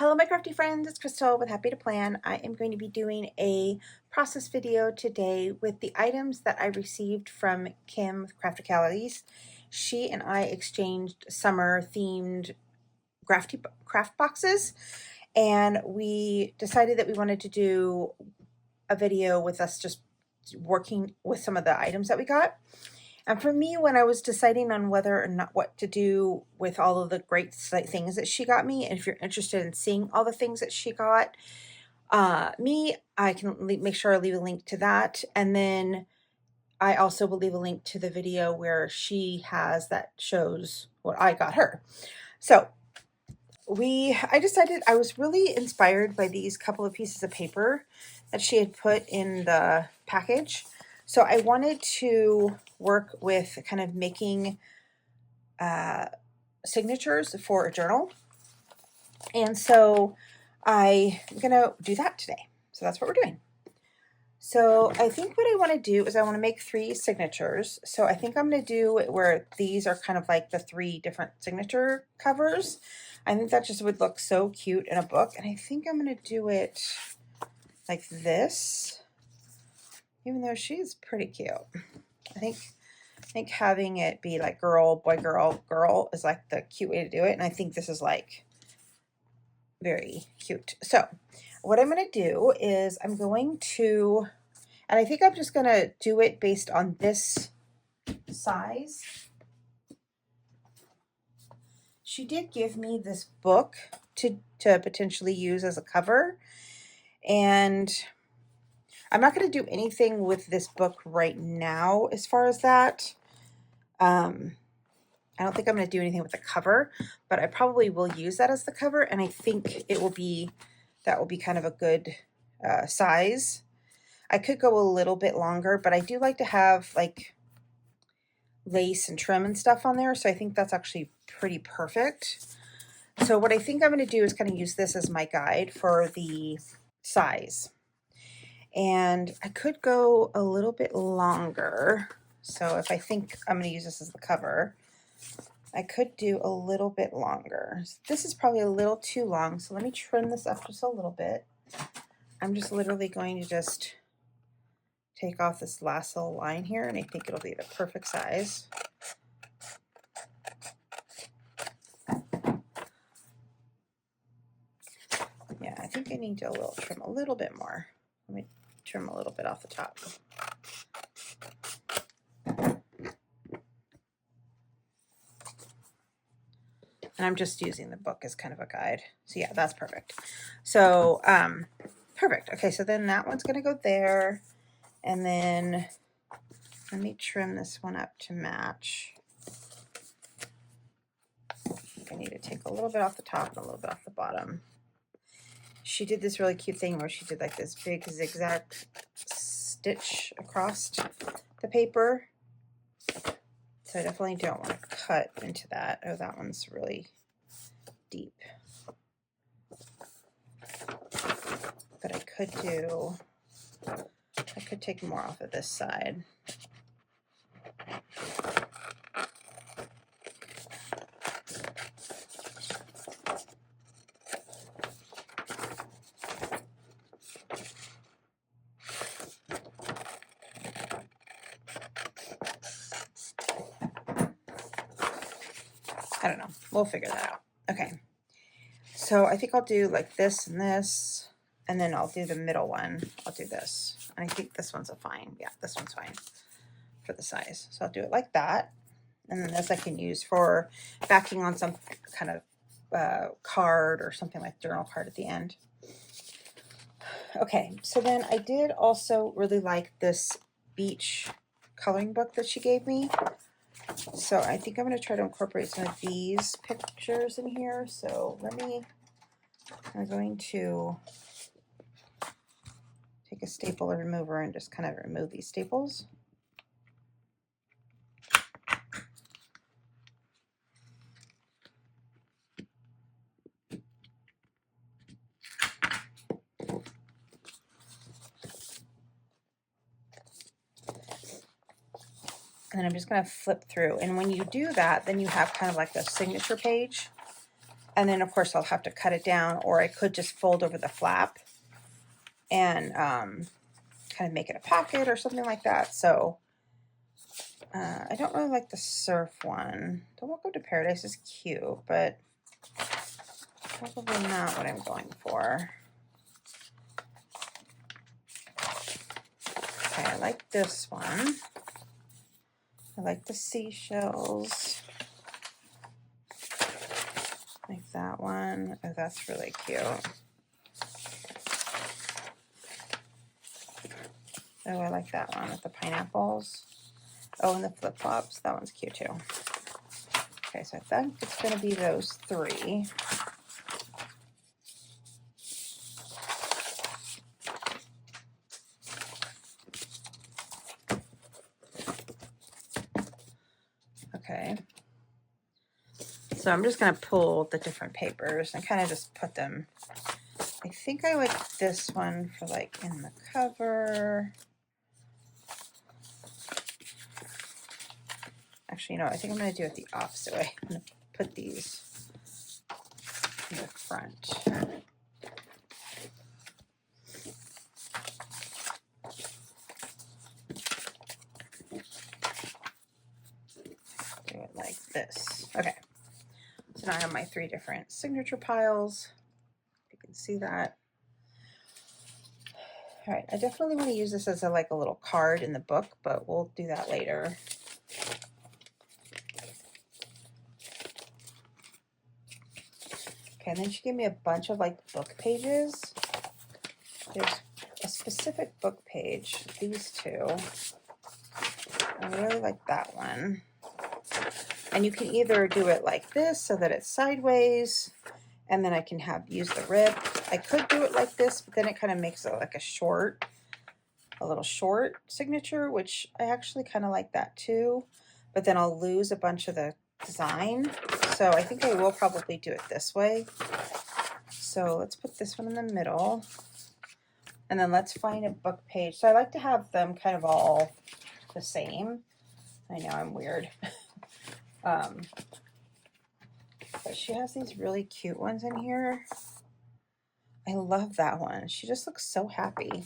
Hello my crafty friends, it's Crystal with Happy to Plan. I am going to be doing a process video today with the items that I received from Kim with Crafticalities. She and I exchanged summer themed craft boxes, and we decided that we wanted to do a video with us just working with some of the items that we got. And for me, when I was deciding on whether or not what to do with all of the great things that she got me, and if you're interested in seeing all the things that she got I can make sure I leave a link to that. And then I also will leave a link to the video where she has that shows what I got her. So I decided I was really inspired by these couple of pieces of paper that she had put in the package. So I wanted to work with kind of making signatures for a journal. And so I'm going to do that today. So that's what we're doing. So I think what I want to do is I want to make 3 signatures. So I think I'm going to do it where these are kind of like the 3 different signature covers. I think that just would look so cute in a book. And I think I'm going to do it like this, even though she's pretty cute. I think having it be like girl, boy, girl, girl is like the cute way to do it. And I think this is like very cute. So what I'm going to do is I'm going to, and I think I'm just going to do it based on this size. She did give me this book to potentially use as a cover, and I'm not going to do anything with this book right now as far as that. I don't think I'm going to do anything with the cover, but I probably will use that as the cover, and I think that will be kind of a good size. I could go a little bit longer, but I do like to have like lace and trim and stuff on there, so I think that's actually pretty perfect. So what I think I'm going to do is kind of use this as my guide for the size. And I could go a little bit longer. So if I think I'm going to use this as the cover, I could do a little bit longer. This is probably a little too long, so let me trim this up just a little bit. I'm just literally going to just take off this last little line here, and I think it'll be the perfect size. Yeah, I think I need to trim a little bit more. Let me trim a little bit off the top. And I'm just using the book as kind of a guide. So yeah, that's perfect. So perfect. Okay, so then that one's going to go there. And then let me trim this one up to match. I need to take a little bit off the top and a little bit off the bottom. She did this really cute thing where she did like this big zigzag stitch across the paper. So I definitely don't want to cut into that. Oh, that one's really deep. But I could take more off of this side. I don't know. We'll figure that out. Okay. So I think I'll do like this and this, and then I'll do the middle one. I'll do this. I think this one's fine. Yeah, this one's fine for the size. So I'll do it like that. And then this I can use for backing on some kind of card or something like journal card at the end. Okay, so then I did also really like this beach coloring book that she gave me. So I think I'm going to try to incorporate some of these pictures in here. So I'm going to take a staple remover and just kind of remove these staples. And then I'm just going to flip through. And when you do that, then you have kind of like a signature page. And then of course I'll have to cut it down, or I could just fold over the flap and kind of make it a pocket or something like that. So I don't really like the surf one. The Welcome to Paradise is cute, but probably not what I'm going for. Okay, I like this one. I like the seashells. Like that one. Oh, that's really cute. Oh, I like that one with the pineapples. Oh, and the flip-flops. That one's cute too. Okay, so I think it's going to be those three. Okay. So I'm just going to pull the different papers and kind of just put them. I think I like this one for like in the cover. Actually, you know, I think I'm going to do it the opposite way. I'm going to put these in the front. Do it like this. Okay. So now I have my three different signature piles. You can see that. All right, I definitely want to use this as like a little card in the book, but we'll do that later. Okay, and then she gave me a bunch of like book pages. There's a specific book page, these two. I really like that one. And you can either do it like this so that it's sideways, and then I can use the rib. I could do it like this, but then it kind of makes it like a little short signature, which I actually kind of like that too. But then I'll lose a bunch of the design. So I think I will probably do it this way. So let's put this one in the middle. And then let's find a book page. So I like to have them kind of all the same. I know I'm weird. But she has these really cute ones in here. I love that one. She just looks so happy.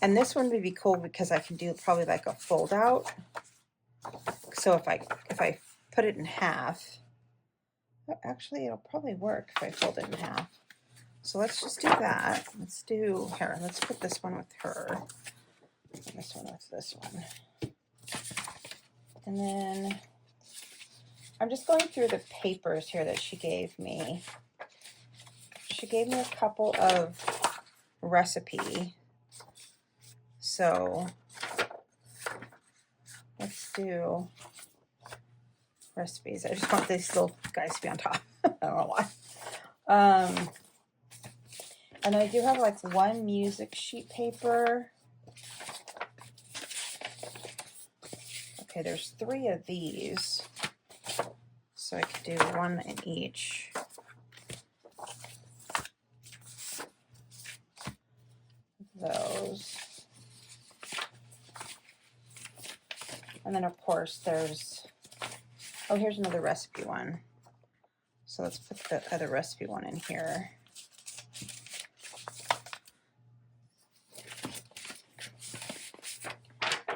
And this one would be cool because I can do probably like a fold out. So if I put it in half, actually it'll probably work if I fold it in half. So let's just do that. Let's put this one with her. And this one with this one. And then I'm just going through the papers here that she gave me. She gave me a couple of recipe. So let's do recipes. I just want these little guys to be on top. I don't know why. And I do have like one music sheet paper. Okay, there's 3 of these. So I could do one in each. Those. And then of course there's, oh, here's another recipe one. So let's put the other recipe one in here.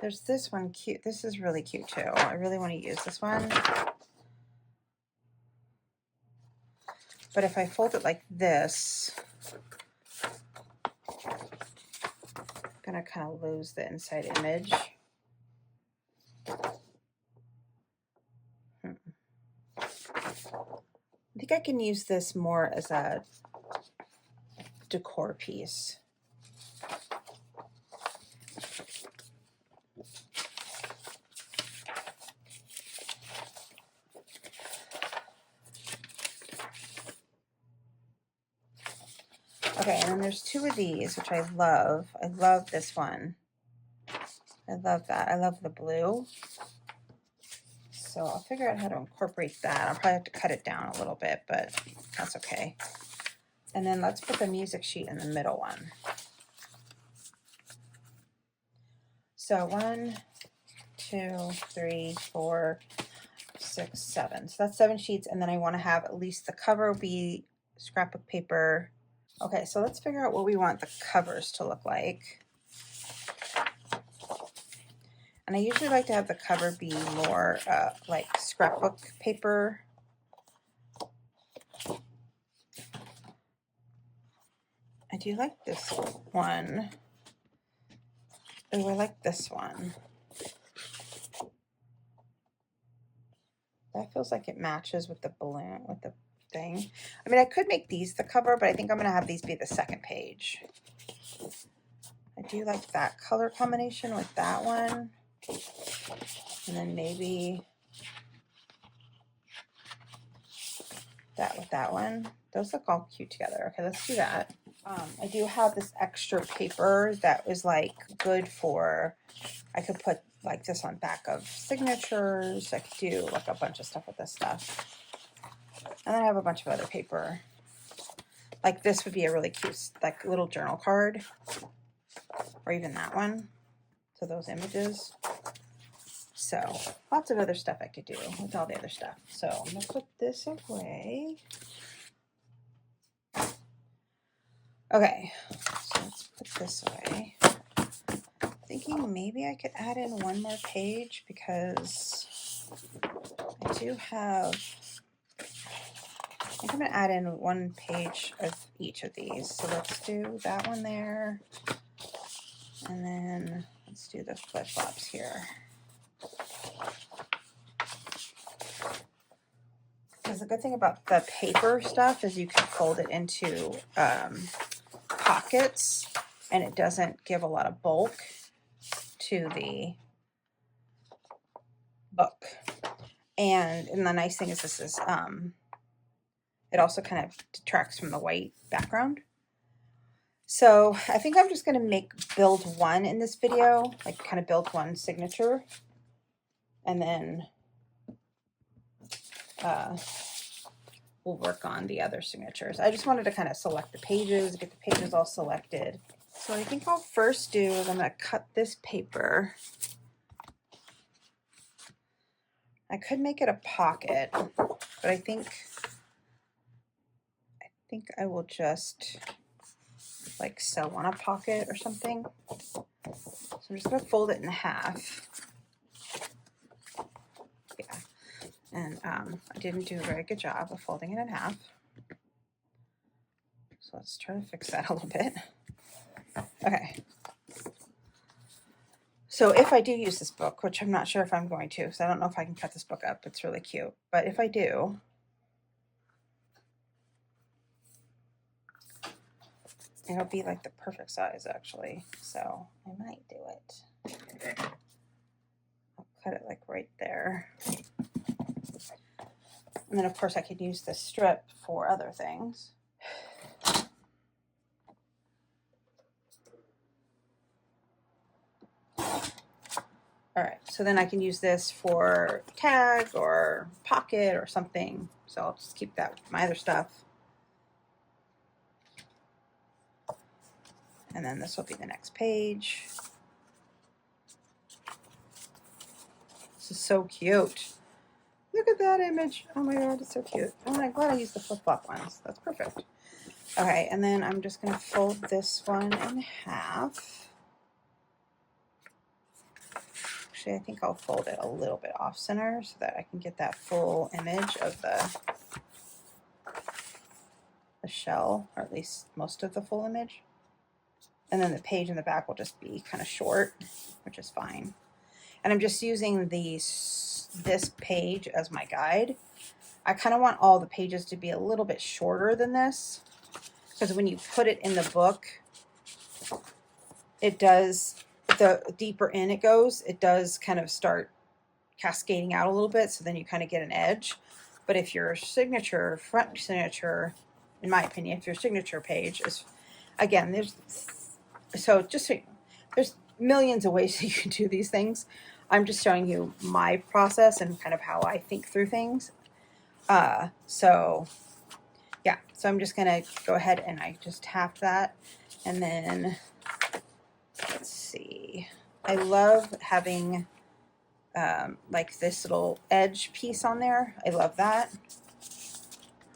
There's this one cute. This is really cute too. I really want to use this one. But if I fold it like this, I'm gonna kind of lose the inside image. I think I can use this more as a decor piece. Okay, and then there's 2 of these, which I love. I love this one. I love that. I love the blue. So I'll figure out how to incorporate that. I'll probably have to cut it down a little bit, but that's okay. And then let's put the music sheet in the middle one. So 1, 2, 3, 4. 6, 7. So that's 7 sheets, and then I want to have at least the cover be scrapbook paper. Okay, so let's figure out what we want the covers to look like. And I usually like to have the cover be more like scrapbook paper. I do like this one. Oh, I like this one. That feels like it matches with the balloon, with the thing. I mean, I could make these the cover, but I think I'm going to have these be the second page. I do like that color combination with that one. And then maybe that with that one. Those look all cute together. Okay, let's do that. I do have this extra paper that was like good for, I could put like this on back of signatures. I could do like a bunch of stuff with this stuff. And then I have a bunch of other paper. Like this would be a really cute like little journal card, or even that one. So those images. So lots of other stuff I could do with all the other stuff. So I'm gonna put this away. Okay, so let's put this away. Thinking maybe I could add in one more page because I do have, I think I'm gonna add in one page of each of these. So let's do that one there. And then let's do the flip-flops here. Because the good thing about the paper stuff is you can fold it into pockets, and it doesn't give a lot of bulk to the book. And the nice thing is this is, it also kind of detracts from the white background. So I think I'm just going to build one in this video, like kind of build one signature, and then we'll work on the other signatures. I just wanted to kind of select the pages, get the pages all selected. So I think I'll first do is I'm going to cut this paper. I could make it a pocket, but I think I will just like sew on a pocket or something. So I'm just going to fold it in half. Yeah. And I didn't do a very good job of folding it in half. So let's try to fix that a little bit. Okay. So if I do use this book, which I'm not sure if I'm going to, because I don't know if I can cut this book up. It's really cute. But if I do, it'll be like the perfect size, actually. So I might do it. I'll cut it like right there. And then, of course, I could use this strip for other things. All right, so then I can use this for tag or pocket or something. So I'll just keep that with my other stuff. And then this will be the next page. This is so cute. Look at that image. Oh my God, it's so cute. Oh, I'm glad I used the flip-flop ones. That's perfect. Okay, and then I'm just gonna fold this one in half. Actually, I think I'll fold it a little bit off center so that I can get that full image of the shell, or at least most of the full image. And then the page in the back will just be kind of short, which is fine. And I'm just using this page as my guide. I kind of want all the pages to be a little bit shorter than this, because when you put it in the book, it does, the deeper in it goes, it does kind of start cascading out a little bit, so then you kind of get an edge. But if your signature, front signature, in my opinion, if your signature page is, again, there's millions of ways that you can do these things. I'm just showing you my process and kind of how I think through things. So yeah, so I'm just gonna go ahead and I just tap that, and then let's see. I love having like this little edge piece on there. I love that.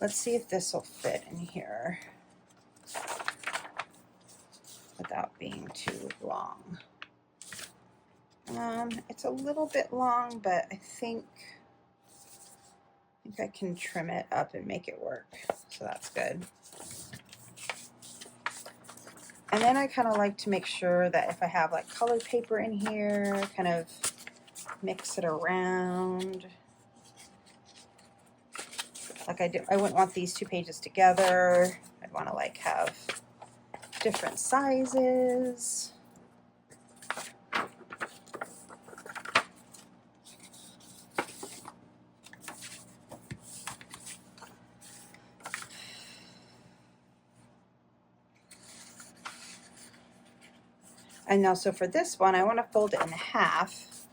Let's see if this will fit in here without being too long. It's a little bit long, but I think I can trim it up and make it work. So that's good. And then I kind of like to make sure that if I have like colored paper in here, kind of mix it around. Like I wouldn't want these two pages together. I'd want to like have different sizes. And now, so for this one, I want to fold it in half.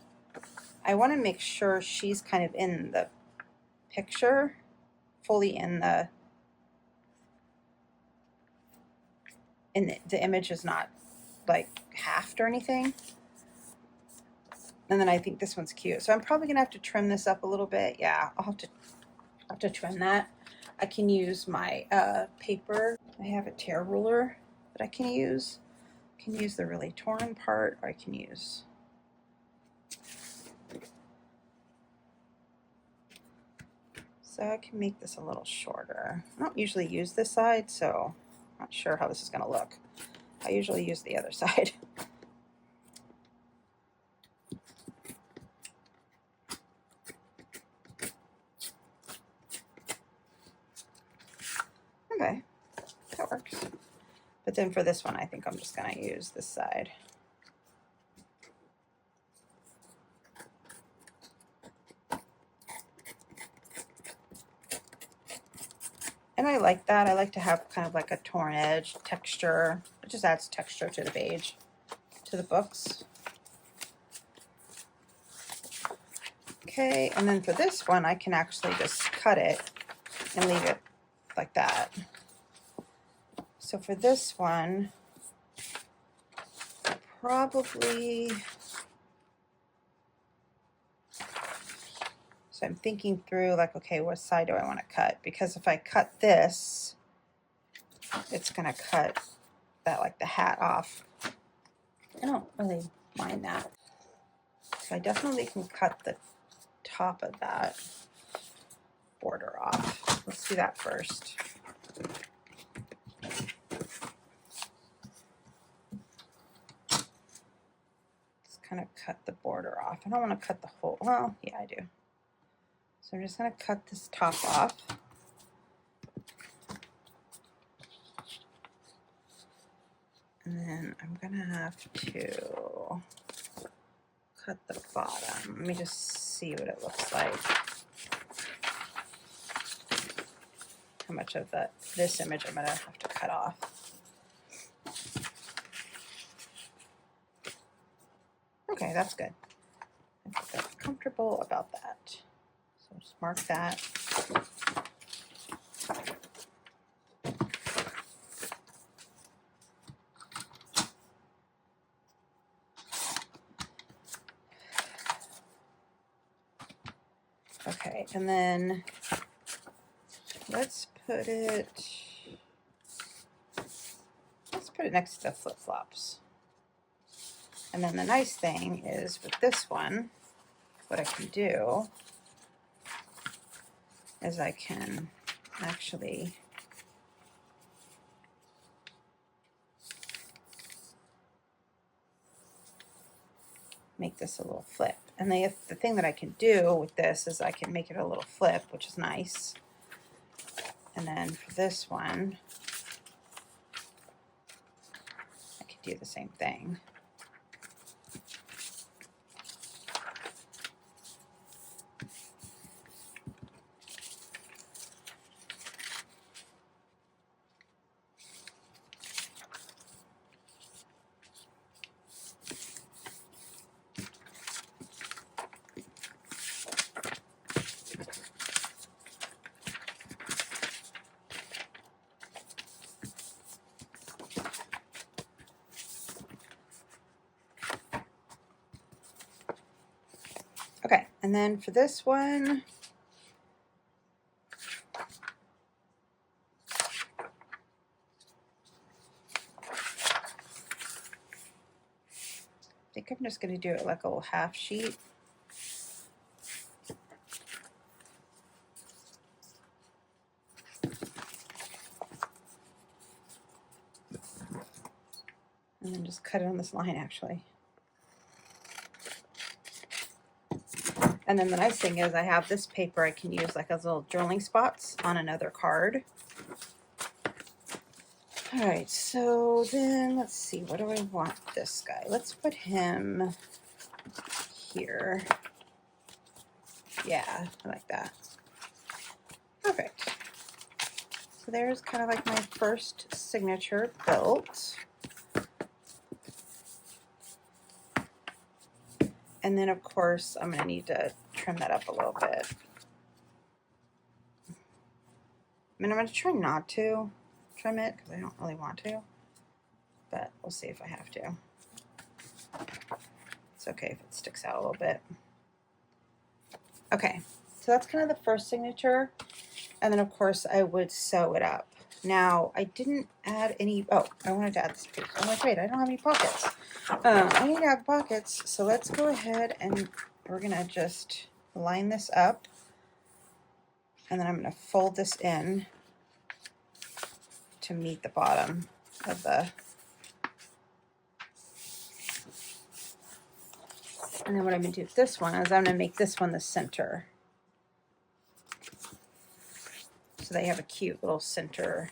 I want to make sure she's kind of in the picture, fully in the image is not like halved or anything. And then I think this one's cute. So I'm probably gonna have to trim this up a little bit. Yeah, I'll have to trim that. I can use my paper. I have a tear ruler that I can use. I can use the really torn part, or I can use so I can make this a little shorter. I don't usually use this side, so I'm not sure how this is gonna look. I usually use the other side. Okay, that works. But then for this one, I think I'm just gonna use this side. And I like that. I like to have kind of like a torn edge texture. It just adds texture to the page, to the books. Okay, and then for this one, I can actually just cut it and leave it like that. So for this one, probably, so I'm thinking through like, okay, what side do I want to cut? Because if I cut this, it's going to cut that, like the hat off. I don't really mind that. So I definitely can cut the top of that border off. Let's do that first. Just kind of cut the border off. I don't want to cut the whole, well, yeah, I do. So I'm just going to cut this top off. And then I'm going to have to cut the bottom. Let me just see what it looks like. How much of this image I'm going to have to cut off. Okay, that's good. I feel comfortable about that. So just mark that. Okay, and then let's put it next to the flip-flops. And then the nice thing is with this one, what I can do is I can actually make this a little flip. And the thing that I can do with this is I can make it a little flip, which is nice. And then for this one, I could do the same thing. And then for this one, I think I'm just going to do it like a little half sheet. And then just cut it on this line actually. And then the nice thing is I have this paper I can use like as little journaling spots on another card. All right, so then let's see, what do I want this guy? Let's put him here. Yeah, I like that. Perfect. So there's kind of like my first signature built. And then of course I'm gonna need to trim that up a little bit. I mean, I'm gonna try not to trim it because I don't really want to, but we'll see if I have to. It's okay if it sticks out a little bit. Okay, so that's kind of the first signature. And then of course I would sew it up. Now I didn't add any, oh, I wanted to add this piece. I'm like, wait, I don't have any pockets. I need to add pockets. So let's go ahead and we're gonna just line this up. And then I'm gonna fold this in to meet the bottom of the, and then what I'm gonna do with this one is I'm gonna make this one the center. So they have a cute little center.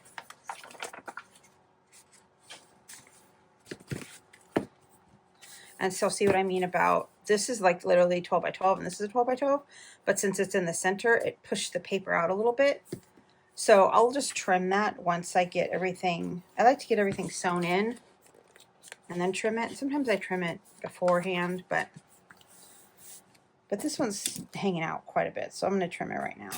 And so see what I mean about, this is like literally 12 by 12 and this is 12 by 12, but since it's in the center, it pushed the paper out a little bit. So I'll just trim that once I get everything. I like to get everything sewn in and then trim it. Sometimes I trim it beforehand, but this one's hanging out quite a bit. So I'm going to trim it right now.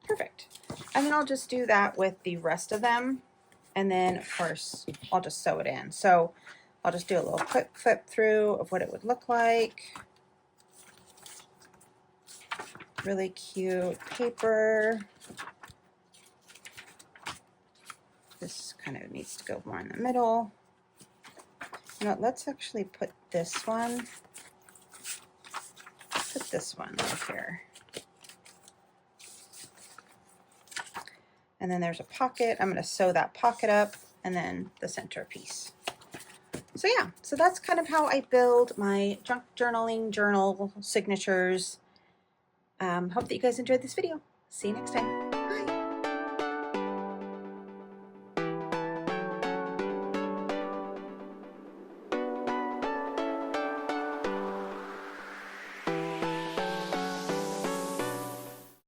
Perfect. And then I'll just do that with the rest of them. And then of course I'll just sew it in. So I'll just do a little quick flip through of what it would look like. Really cute paper. This kind of needs to go more in the middle. You know, let's actually put this one. Put this one right here. And then there's a pocket. I'm going to sew that pocket up and then the center piece. So yeah, so that's kind of how I build my junk journaling journal signatures. Hope that you guys enjoyed this video. See you next time.